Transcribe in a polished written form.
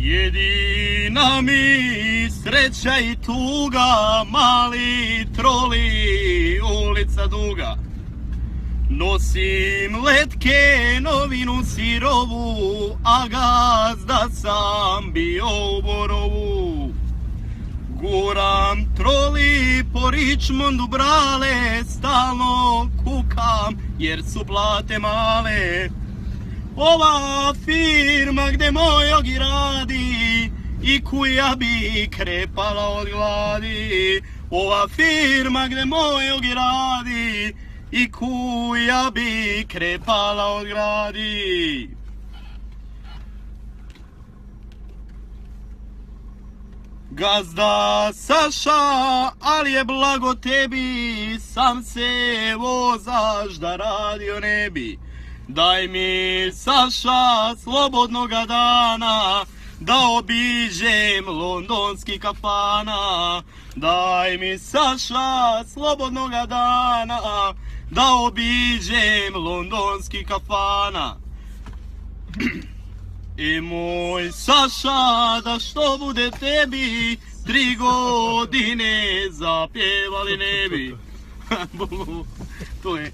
Jedina mi sreća i tuga, mali troli, ulica duga. Nosim letke, novinu sirovu, a gazda sam bio u Borovu. Guram troli po Richmondu brale, stalno kukam jer su plate male. Ova firma gde moj ogi radi i kuja bi krepala od gladi. Ova firma gde moj ogi radi i kuja bi krepala od gladi. Gazda Saša, ali je blago tebi, sam se vozaš da radio ne bi. Daj mi, Saša, slobodnoga dana, da obiđem londonski kafana. Daj mi, Saša, slobodnoga dana, da obiđem londonski kafana. I moj Saša, da što bude tebi, 3 godine zapjevali ne bi. To je.